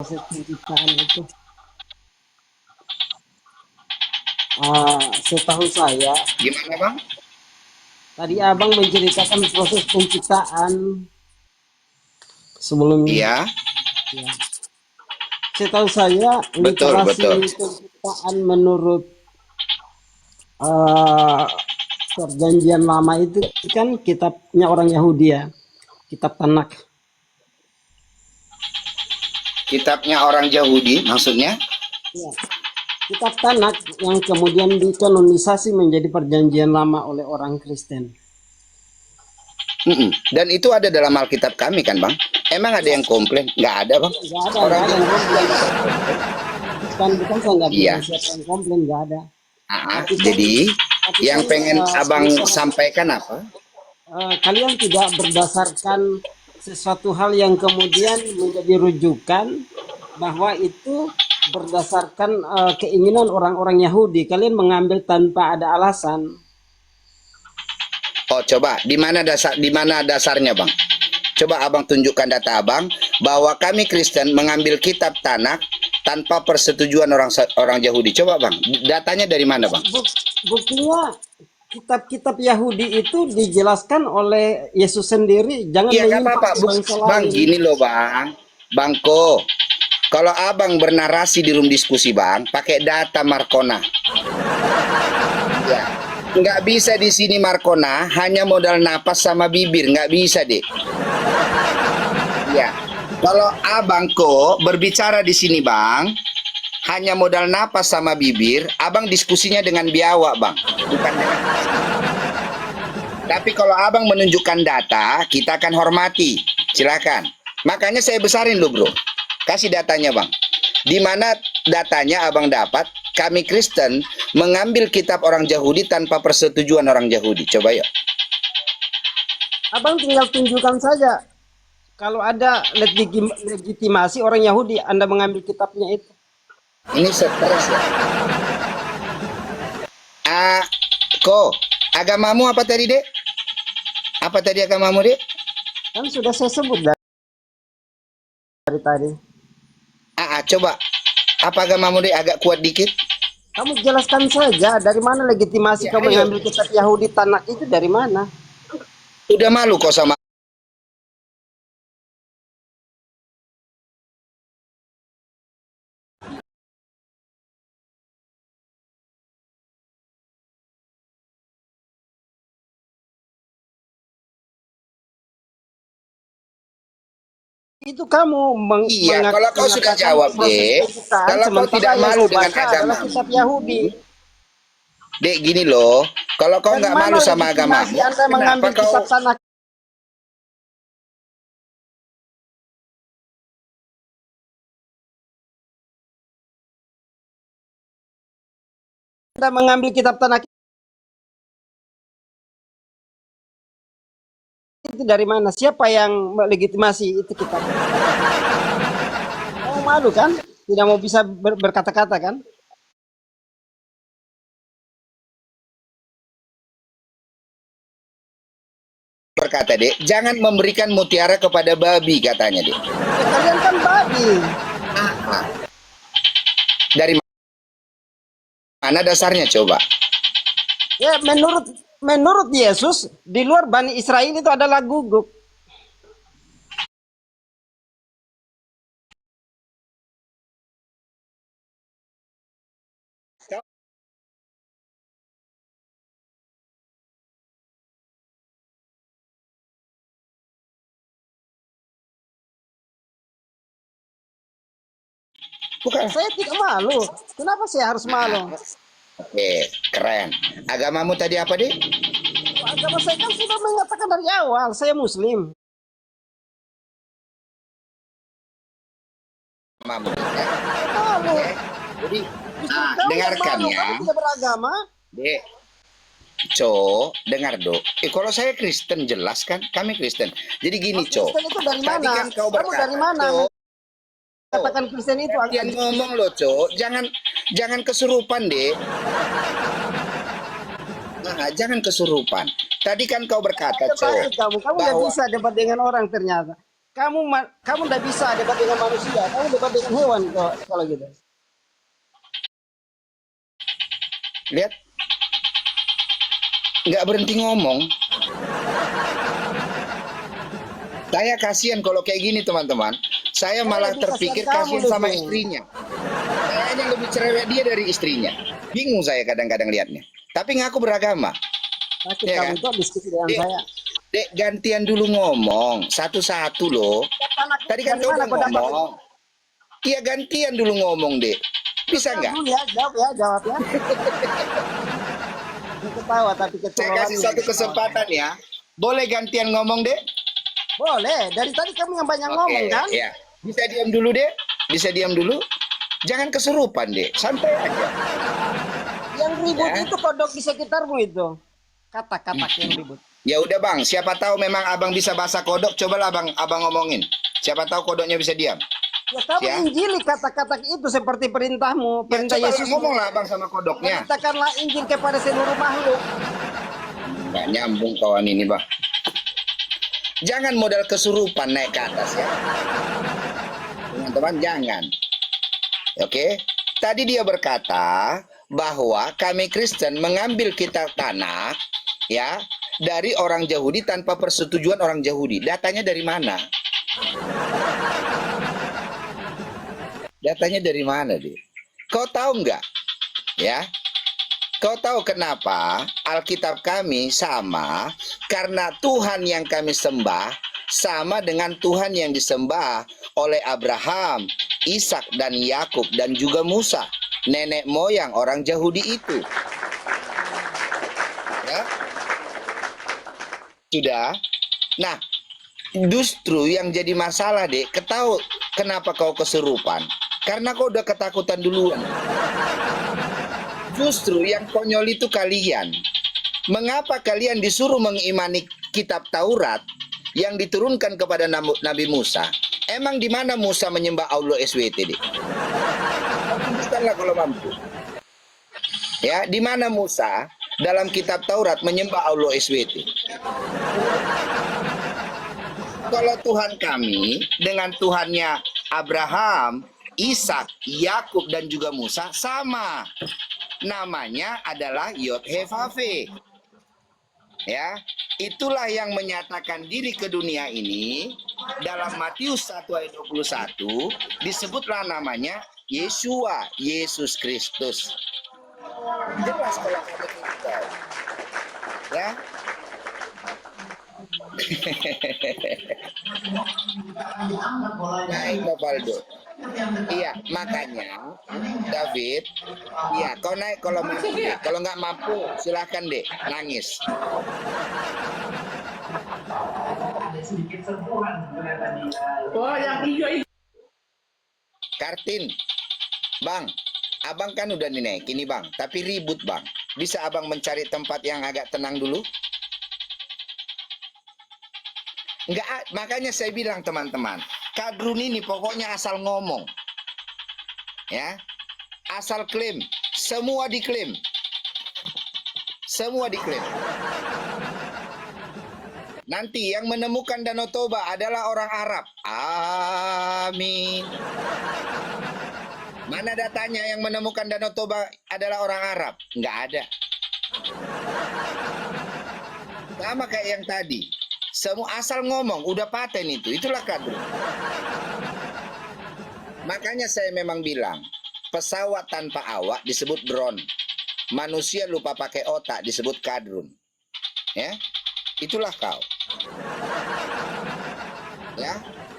proses penciptaan itu. Setahu saya, Gimana Bang? tadi abang menceritakan proses penciptaan sebelum, Iya, ya. Setahu saya betul literasi betul. penciptaan menurut eh, perjanjian lama itu kan kitabnya orang Yahudi ya, kitab Tanakh. Kitabnya orang Yahudi maksudnya? Ya, kitab Tanakh yang kemudian dikanonisasi menjadi perjanjian lama oleh orang Kristen. Dan itu ada dalam Alkitab kami kan Bang? Emang ada Ya, yang komplain? Nggak ada Bang. nggak Orang ada yang Yahudi komplain. juga nggak komplain. Bukan saya nggak Iya. bilang siapa yang komplain, nggak ada. Tapi kan, Jadi tapi yang kan pengen Abang sebagai orang sampaikan apa? kalian tidak berdasarkan sesuatu hal yang kemudian menjadi rujukan bahwa itu berdasarkan keinginan orang-orang Yahudi. Kalian mengambil tanpa ada alasan. Oh, coba di mana dasarnya, Bang? Coba Abang tunjukkan data Abang bahwa kami Kristen mengambil kitab Tanakh tanpa persetujuan orang Yahudi. Coba, Bang. Datanya dari mana, Bang? Buktinya kitab-kitab Yahudi itu dijelaskan oleh Yesus sendiri. Jangan Iya, nggak apa-apa. menyimpang ke bangsa Bang, lain. gini loh, Bang. Bangko. Kalau Abang bernarasi di room diskusi, Bang, pakai data Markona. Ya. Nggak bisa di sini Markona, hanya modal napas sama bibir. Nggak bisa, Dek. Ya. Kalau Abang kok berbicara di sini, Bang, hanya modal napas sama bibir, Abang diskusinya dengan biawak, Bang. Bukan dengan. Tapi kalau Abang menunjukkan data, kita akan hormati. Silakan. Makanya saya besarin lo, Bro. Kasih datanya, Bang. Di mana datanya Abang dapat? Kami Kristen mengambil kitab orang Yahudi tanpa persetujuan orang Yahudi. Coba yuk. Abang tinggal tunjukkan saja. Kalau ada legitimasi orang Yahudi, Anda mengambil kitabnya itu. Ini stres ya. Ko, agamamu apa tadi, Dek? Apa tadi agamamu, Dek? Kan sudah saya sebut dari tadi. Coba. Apa agamamu, Dek? Agak kuat dikit. Kamu jelaskan saja dari mana legitimasi Ya, kamu ayo. mengambil kitab Yahudi Tanakh itu dari mana? Udah malu kok sama Itu kamu iya, kalau kau sudah mengatakan jawab, proses Dek. penciptaan, Kalau kau sementara tidak yang malu kau dengan baca adalah agamamu, kitab Yahudi. Dek, gini loh. Kalau kau Dari nggak mana malu sama legitimasi agamamu, Anda kenapa mengambil kau kitab Tanakh? Anda mengambil kitab Tanakh itu dari mana? Siapa yang melegitimasi itu kitab? Kamu malu kan? Tidak mau bisa berkata-kata kan? berkata, Dek, jangan memberikan mutiara kepada babi, katanya, Dek. Ya, kalian kan babi. Ah, Dari mana dasarnya coba? Ya, menurut Yesus di luar Bani Israel itu adalah guguk. Bukan. Saya tidak malu. Kenapa saya harus malu? Oke, keren. Agamamu tadi apa, Dek? Agama saya kan sudah mengatakan dari awal, saya Muslim. Agamamu, ya. Malu. Jadi, Justru kamu yang dengarkan malu, ya, kamu tidak beragama. Dek. Dengar do. Kalau saya Kristen jelas kan, kami Kristen. Jadi gini, Kristen itu dari Tadi mana? kan kau Kamu berkata, dari mana? Katakan Kristen itu Gantian ngomong loh, Jangan kesurupan, Dek. Jangan kesurupan. Tadi kan kau berkata, baik kamu. Kamu nggak bahwa bisa debat dengan orang ternyata. kamu nggak bisa debat dengan manusia, kamu debat dengan hewan kalau gitu. Lihat, nggak berhenti ngomong. Saya kasihan kalau kayak gini teman-teman. Saya Saya malah lebih terpikir kasihan kamu, kasihan sama Luffy. istrinya. Kayaknya lebih cerewet dia dari istrinya. Bingung saya kadang-kadang lihatnya. Tapi ngaku beragama, Sakit ya kamu kan? itu diskusi dengan Dek, saya. dek gantian dulu ngomong satu-satu loh. Tadi kan Dari kau mana udah kau dapat itu? ngomong. Iya gantian dulu ngomong dek. Bisa Jawab nggak? dulu ya, jawab ya. Dia ketawa tapi Saya kasih keturulannya satu ketawa. kesempatan ya. Boleh gantian ngomong dek? Boleh, dari tadi kamu yang banyak ngomong Oke, kan? ya. Bisa diam dulu dek? Bisa diam dulu? Jangan kesurupan dek. Santai aja. Yang ribut Ya. itu kodok di sekitarmu itu. Kata-kata yang ribut. Ya udah bang, siapa tahu memang abang bisa bahasa kodok, cobalah abang ngomongin. Siapa tahu kodoknya bisa diam. Ya kamu Ya, injili kata-kata itu seperti perintahmu, ya perintah cobalah Yesusmu. ngomonglah abang sama kodoknya. Beritakanlah Injil kepada seluruh makhluk. Nggak nyambung kawan ini bang. Jangan modal kesurupan naik ke atas ya, teman-teman jangan. Oke, tadi dia berkata bahwa kami Kristen mengambil kitab Tanakh ya dari orang Yahudi tanpa persetujuan orang Yahudi. Datanya dari mana? Datanya dari mana dia? Kau tahu nggak? Ya, kau tahu kenapa Alkitab kami sama? Karena Tuhan yang kami sembah sama dengan Tuhan yang disembah oleh Abraham, Ishak dan Yakub dan juga Musa, nenek moyang orang Yahudi itu. Ya, sudah. Nah, justru yang jadi masalah, Dek, ketahu kenapa kau kesurupan? Karena kau udah ketakutan duluan. Justru yang konyol itu kalian. Mengapa kalian disuruh mengimani kitab Taurat yang diturunkan kepada Nabi Musa? Emang di mana Musa menyembah Allah SWT? Tunjukkanlah kalau mampu. Ya, di mana Musa dalam kitab Taurat menyembah Allah SWT? Kalau Tuhan kami dengan Tuhannya Abraham, Ishak, Yakub dan juga Musa sama. Namanya adalah Yod-Heh-Vav-He. Ya, itulah yang menyatakan diri ke dunia ini dalam Matius 1 ayat 21 disebutlah namanya Yesua, Yesus Kristus. Jelas kalau kami Kristen. Ya. Naik Novaldo. Iya, makanya David, iya, kau naik kalau mampu deh. Kalau nggak mampu, silahkan deh, nangis. Oh, yang hijau itu. Kartin, bang, abang kan udah dinaikin nih bang, tapi ribut bang. Bisa abang mencari tempat yang agak tenang dulu? Enggak, makanya saya bilang teman-teman, Kadrun ini pokoknya asal ngomong. Ya, asal klaim, semua diklaim. Semua diklaim. Nanti yang menemukan Danau Toba adalah orang Arab. Amin. Mana datanya yang menemukan Danau Toba adalah orang Arab? Nggak ada. Sama kayak yang tadi. Semua asal ngomong, udah paten itu. Itulah kadrun. Makanya saya memang bilang, pesawat tanpa awak disebut drone. Manusia lupa pakai otak disebut kadrun. Ya, itulah kau.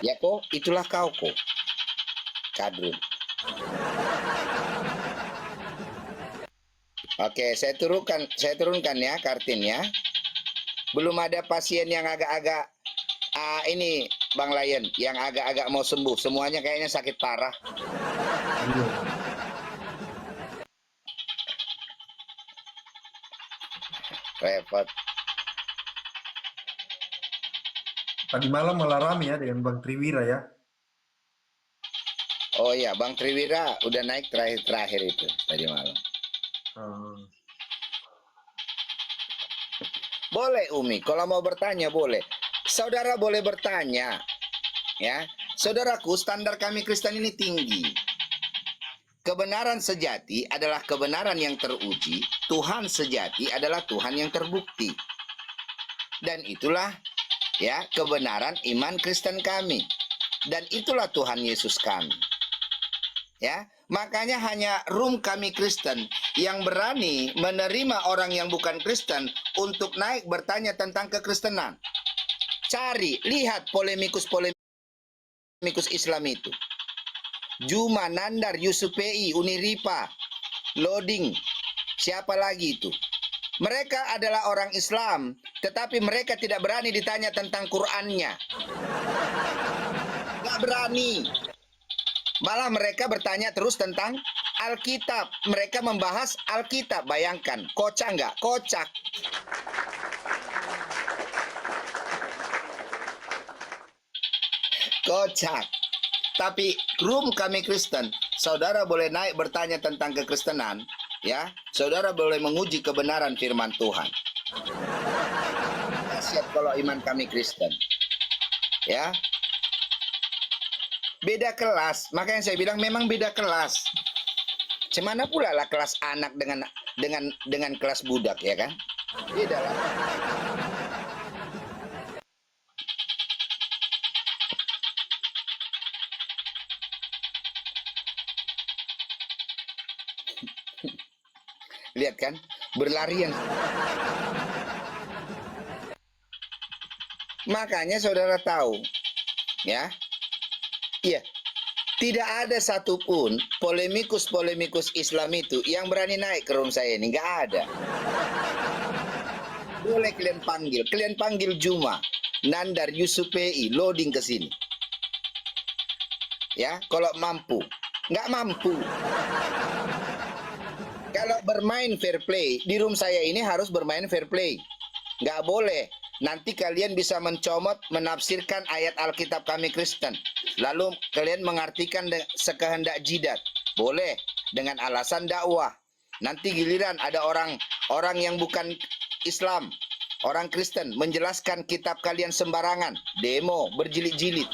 Ya kok, itulah kau kok. Kadrun. Oke, saya turunkan ya Kartin ya. Belum ada pasien yang agak-agak ini Bang Lion yang agak-agak mau sembuh. Semuanya kayaknya sakit parah. Repot. Tadi malam malah rame ya dengan Bang Triwira ya. Oh iya, Bang Triwira udah naik terakhir itu tadi malam. Hmm. Boleh Umi, kalau mau bertanya boleh. Saudara boleh bertanya. Ya, saudaraku, standar kami Kristen ini tinggi. Kebenaran sejati adalah kebenaran yang teruji, Tuhan sejati adalah Tuhan yang terbukti. Dan itulah ya kebenaran iman Kristen kami. Dan itulah Tuhan Yesus kami. Ya, makanya hanya room kami Kristen yang berani menerima orang yang bukan Kristen untuk naik bertanya tentang kekristenan. Cari, lihat polemikus Islam itu. Juma, Nandar, Yusupei, Uniripa, Loading, siapa lagi itu? Mereka adalah orang Islam, tetapi mereka tidak berani ditanya tentang Qur'annya. Nggak berani. Malah mereka bertanya terus tentang Alkitab. Mereka membahas Alkitab. Bayangkan, kocak nggak? Kocak. Kocak. Tapi room kami Kristen, saudara boleh naik bertanya tentang kekristenan, ya. Saudara boleh menguji kebenaran firman Tuhan. Siap kalau iman kami Kristen. Ya. Beda kelas, makanya saya bilang memang beda kelas. Cemana pula lah kelas anak dengan kelas budak, ya kan? Beda lah. Lihat kan, berlarian. Makanya saudara tahu, ya, iya, tidak ada satupun polemikus Islam itu yang berani naik ke room saya ini, nggak ada. Boleh kalian panggil Juma, Nandar, Yusupei, Loading ke sini. Ya, kalau mampu, nggak mampu. Kalau bermain fair play, di room saya ini harus bermain fair play. Nggak boleh. Nanti kalian bisa mencomot, menafsirkan ayat Alkitab kami Kristen. Lalu kalian mengartikan sekehendak jidat. Boleh. Dengan alasan dakwah. Nanti giliran ada orang yang bukan Islam, orang Kristen, menjelaskan kitab kalian sembarangan. Demo, berjilid-jilid.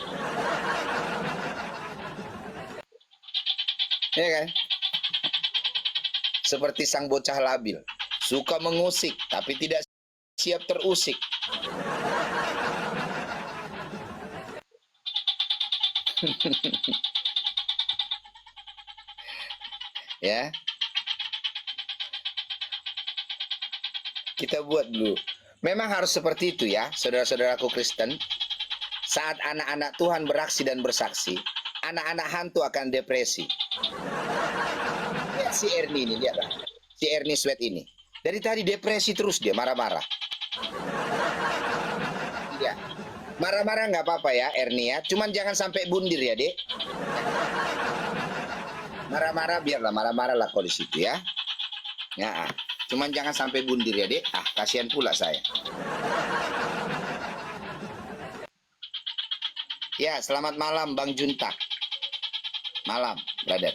Ya kan? Seperti sang bocah labil, suka mengusik tapi tidak siap terusik. Ya, kita buat dulu. Memang harus seperti itu ya, saudara-saudaraku Kristen. Saat anak-anak Tuhan beraksi dan bersaksi, anak-anak hantu akan depresi. Si Ernie ini, lihatlah. Si Ernie Sweat ini. Dari tadi depresi terus dia, marah-marah. Iya. Marah-marah nggak apa-apa ya, Ernie ya. Cuman jangan sampai bundir ya, Dek. Marah-marah biarlah, marah-marah lah kau di situ ya. Ya, cuman jangan sampai bundir ya, Dek. Ah, kasihan pula saya. Ya, selamat malam Bang Juntak. Malam, brother.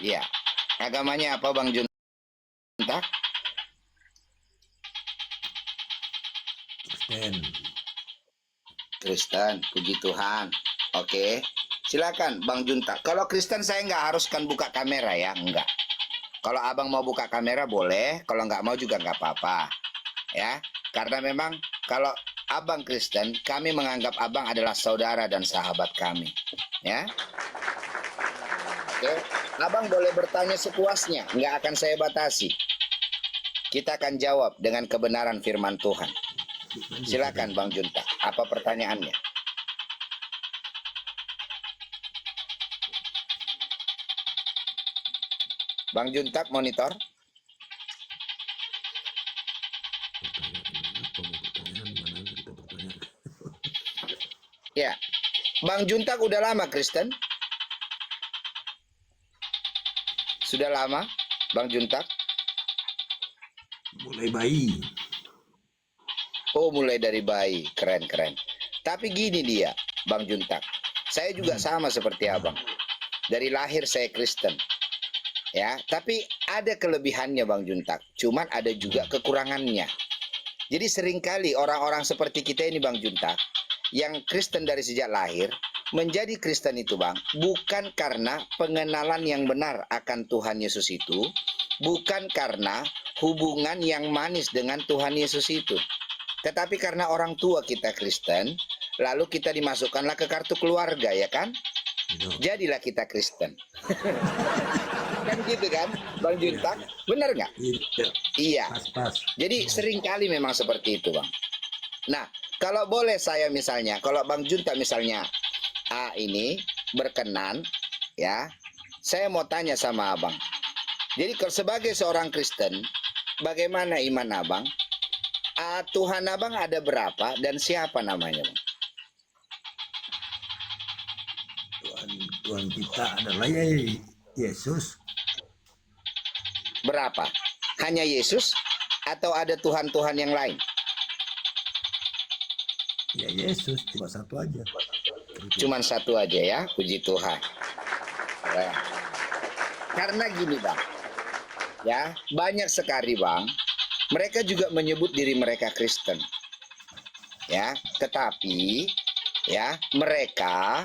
Iya. Agamanya apa Bang Juntak? Kristen, puji Tuhan. Oke. Silakan Bang Juntak. Kalau Kristen saya nggak haruskan buka kamera ya, enggak. Kalau abang mau buka kamera boleh, kalau nggak mau juga nggak apa-apa. Ya, karena memang kalau abang Kristen, kami menganggap abang adalah saudara dan sahabat kami. Ya. Oke, abang boleh bertanya sepuasnya, nggak akan saya batasi. Kita akan jawab dengan kebenaran firman Tuhan. Silakan Bang Junta, apa pertanyaannya? Bang Juntak monitor. Ya, Bang Juntak udah lama Kristen? Sudah lama, Bang Juntak? Mulai bayi. Oh, mulai dari bayi. Keren, keren. Tapi gini dia, Bang Juntak. Saya juga sama seperti abang. Dari lahir saya Kristen. Ya, tapi ada kelebihannya Bang Juntak, cuman ada juga kekurangannya. Jadi seringkali orang-orang seperti kita ini Bang Juntak, yang Kristen dari sejak lahir, menjadi Kristen itu Bang, bukan karena pengenalan yang benar akan Tuhan Yesus itu, bukan karena hubungan yang manis dengan Tuhan Yesus itu, tetapi karena orang tua kita Kristen, lalu kita dimasukkanlah ke kartu keluarga, ya kan? Jadilah kita Kristen. Kan gitu kan, Bang Juntak? Benar nggak? Iya. Pas. Jadi seringkali memang seperti itu, Bang. Nah, kalau boleh saya misalnya, kalau Bang Juntak misalnya ini berkenan, ya, saya mau tanya sama Abang. Jadi kalau sebagai seorang Kristen, bagaimana iman Abang? Tuhan Abang ada berapa dan siapa namanya, Bang? Tuhan kita adalah ya Yesus. Berapa? Hanya Yesus atau ada Tuhan-Tuhan yang lain? Ya Yesus, cuma satu aja. Cuman satu aja ya, puji Tuhan. Ya. Karena gini Bang, ya banyak sekali Bang, mereka juga menyebut diri mereka Kristen, ya, tetapi ya mereka,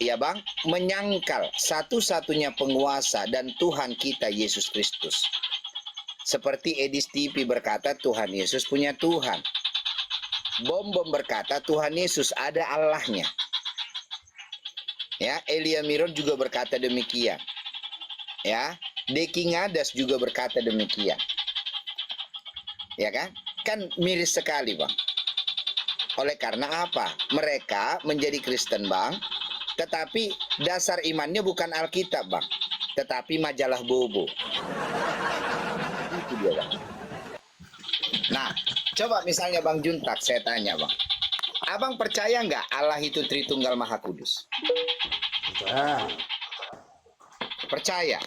ya Bang, menyangkal satu-satunya penguasa dan Tuhan kita Yesus Kristus. Seperti Edis TV berkata Tuhan Yesus punya Tuhan. Bom berkata Tuhan Yesus ada Allahnya. Ya, Elia Miron juga berkata demikian. Ya, Deki Ngadas juga berkata demikian. Ya kan? Kan miris sekali, Bang. Oleh karena apa? Mereka menjadi Kristen, Bang, tetapi dasar imannya bukan Alkitab, Bang, tetapi majalah Bobo. Itu dia, Bang. Nah, coba misalnya Bang Juntak, saya tanya Bang, Abang percaya nggak Allah itu Tritunggal Maha Kudus? Percaya?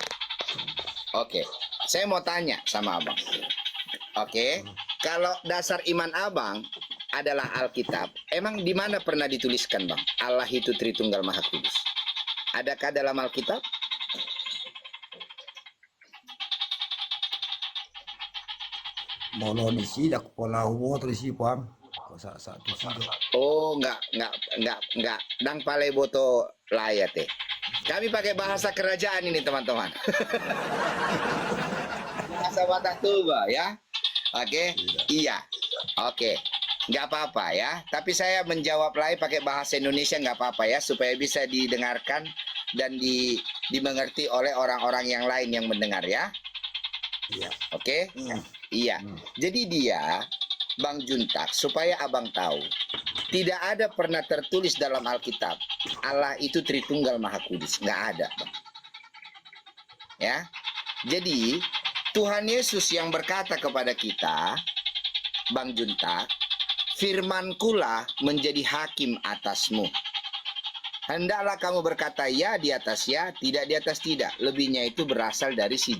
Oke, saya mau tanya sama Abang. Oke, kalau dasar iman Abang adalah Alkitab, emang di mana pernah dituliskan Bang, Allah itu Tritunggal Maha Kudus? Adakah dalam Alkitab? Mono disi dak pola humo terus si pam. Satu sih. Oh, enggak. Dang pale boto layat ya. Kami pakai bahasa kerajaan ini, teman-teman. Bahasa Batak Toba ya. Oke, iya. Oke. Nggak apa-apa ya. Tapi saya menjawab lagi pakai bahasa Indonesia nggak apa-apa ya, supaya bisa didengarkan dan dimengerti oleh orang-orang yang lain yang mendengar ya. Iya. Oke? Iya. Jadi dia, Bang Juntak, supaya Abang tahu, tidak ada pernah tertulis dalam Alkitab Allah itu Tritunggal Maha Kudus. Nggak ada, Bang. Ya. Jadi, Tuhan Yesus yang berkata kepada kita, Bang Juntak, firmankulah menjadi hakim atasmu. Hendaklah kamu berkata ya di atas ya, tidak di atas tidak. Lebihnya itu berasal dari si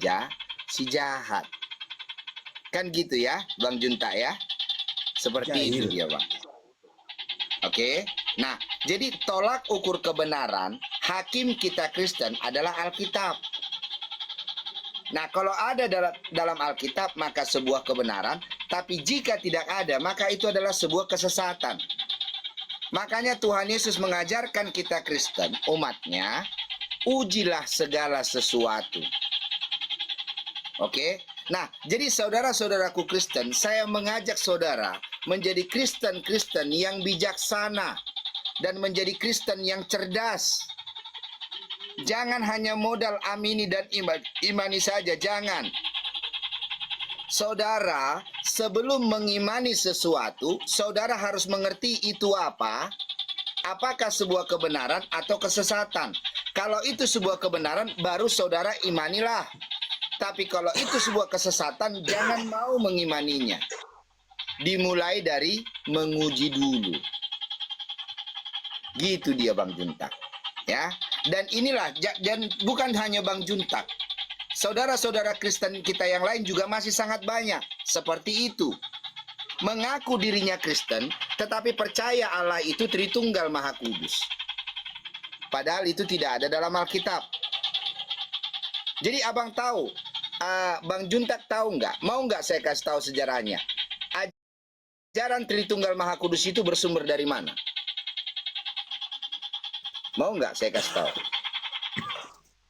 jahat. Kan gitu ya, Bang Juntak ya? Seperti itu dia, Bang. Oke. Nah, jadi tolak ukur kebenaran hakim kita Kristen adalah Alkitab. Nah, kalau ada dalam Alkitab maka sebuah kebenaran, tapi jika tidak ada maka itu adalah sebuah kesesatan. Makanya Tuhan Yesus mengajarkan kita Kristen, umatnya, ujilah segala sesuatu. Oke? Nah, jadi saudara-saudaraku Kristen, saya mengajak saudara menjadi Kristen-Kristen yang bijaksana dan menjadi Kristen yang cerdas. Jangan hanya modal amini dan imani saja, jangan. Saudara, sebelum mengimani sesuatu, saudara harus mengerti itu apa, apakah sebuah kebenaran atau kesesatan. Kalau itu sebuah kebenaran, baru saudara imanilah. Tapi kalau itu sebuah kesesatan, jangan mau mengimaninya. Dimulai dari menguji dulu. Gitu dia Bang Juntak. Ya. Dan inilah, dan bukan hanya Bang Juntak. Saudara-saudara Kristen kita yang lain juga masih sangat banyak. Seperti itu. Mengaku dirinya Kristen, tetapi percaya Allah itu Tritunggal Maha Kudus. Padahal itu tidak ada dalam Alkitab. Jadi Abang tahu, Bang Juntak tahu nggak? Mau nggak saya kasih tahu sejarahnya? Ajaran Tritunggal Maha Kudus itu bersumber dari mana? Mau nggak saya kasih tahu?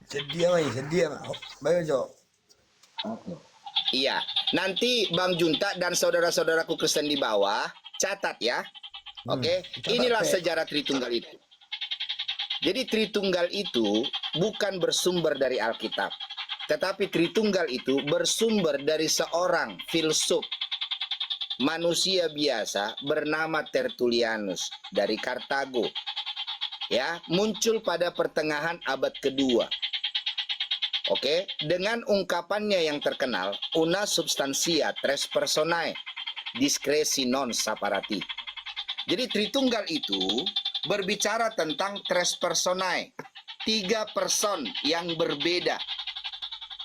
Sedia mai, sedia mak. Bayo jo. Iya, nanti Bang Junta dan saudara-saudaraku Kristen di bawah catat ya. Oke, catat, inilah Pak. sejarah Tritunggal itu. Jadi Tritunggal itu bukan bersumber dari Alkitab, tetapi Tritunggal itu bersumber dari seorang filsuf manusia biasa bernama Tertullianus dari Kartago. Ya, muncul pada pertengahan abad kedua. Oke, dengan ungkapannya yang terkenal, una substantia tres personae, discresi non saparati. Jadi Tritunggal itu berbicara tentang tres personae, 3 person yang berbeda,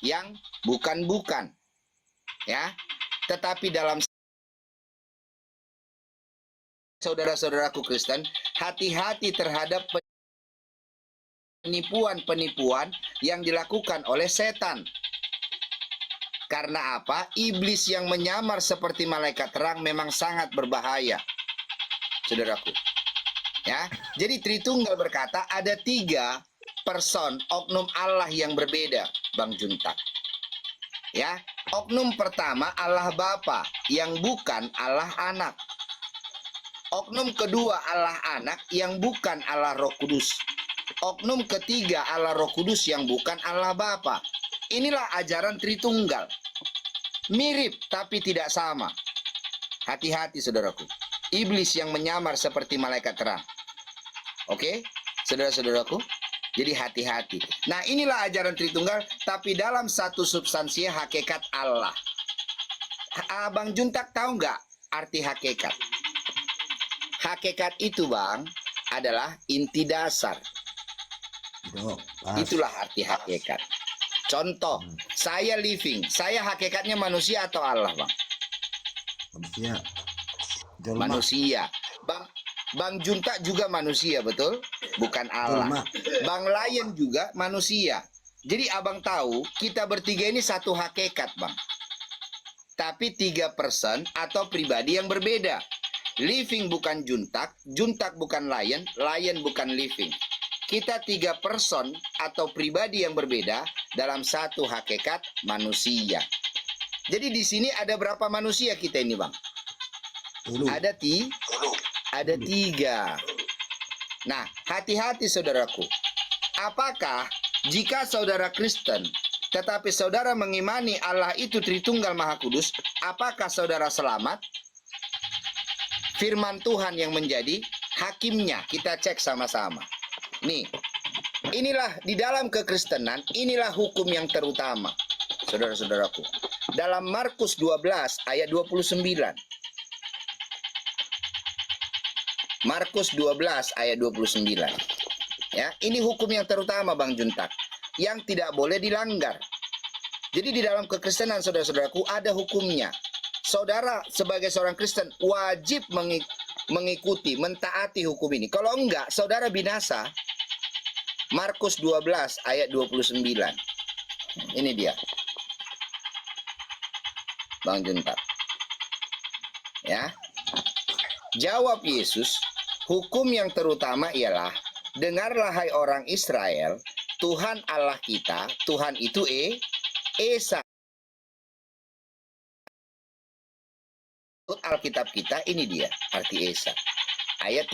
yang bukan-bukan, ya. Tetapi dalam saudara-saudaraku Kristen, hati-hati terhadap penipuan-penipuan yang dilakukan oleh setan. Karena apa? Iblis yang menyamar seperti malaikat terang memang sangat berbahaya, saudaraku. Ya, jadi Tritunggal berkata ada 3 person oknum Allah yang berbeda, Bang Juntak. Ya, oknum pertama Allah Bapa yang bukan Allah Anak. Oknum kedua Allah Anak yang bukan Allah Roh Kudus. Oknum ketiga Allah Roh Kudus yang bukan Allah Bapa. Inilah ajaran Tritunggal. Mirip tapi tidak sama. Hati-hati saudaraku. Iblis yang menyamar seperti malaikat terang. Oke, saudara-saudaraku. Jadi hati-hati. Nah, inilah ajaran Tritunggal, tapi dalam satu substansi hakikat Allah. Bang Juntak tahu nggak arti hakikat? Hakikat itu, Bang, adalah inti dasar. Jo, pas. Itulah arti hakikat. Contoh, saya living. Saya hakikatnya manusia atau Allah, Bang? Manusia. Jelma. Manusia. Bang Junta juga manusia, betul? Bukan Allah. Bang Lion juga manusia. Jadi abang tahu, kita bertiga ini satu hakikat, Bang. Tapi 3 person atau pribadi yang berbeda. Living bukan Juntak, Juntak bukan Lion, Lion bukan Living. Kita 3 person atau pribadi yang berbeda dalam satu hakikat manusia. Jadi di sini ada berapa manusia kita ini, Bang? Ada 3. Nah, hati-hati saudaraku. Apakah jika saudara Kristen tetapi saudara mengimani Allah itu Tritunggal Maha Kudus, apakah saudara selamat? Firman Tuhan yang menjadi hakimnya, kita cek sama-sama. Nih, inilah di dalam kekristenan, inilah hukum yang terutama, saudara-saudaraku. Dalam Markus 12 ayat 29. Markus 12 ayat 29. Ya, ini hukum yang terutama, Bang Juntak, yang tidak boleh dilanggar. Jadi di dalam kekristenan, saudara-saudaraku, ada hukumnya. Saudara sebagai seorang Kristen wajib mengikuti, mentaati hukum ini. Kalau enggak, saudara binasa. Markus 12 ayat 29. Ini dia, Bang Juntak. Ya. Jawab Yesus, hukum yang terutama ialah, dengarlah hai orang Israel, Tuhan Allah kita, Tuhan itu Esa. Alkitab kita, ini dia arti Esa. Ayat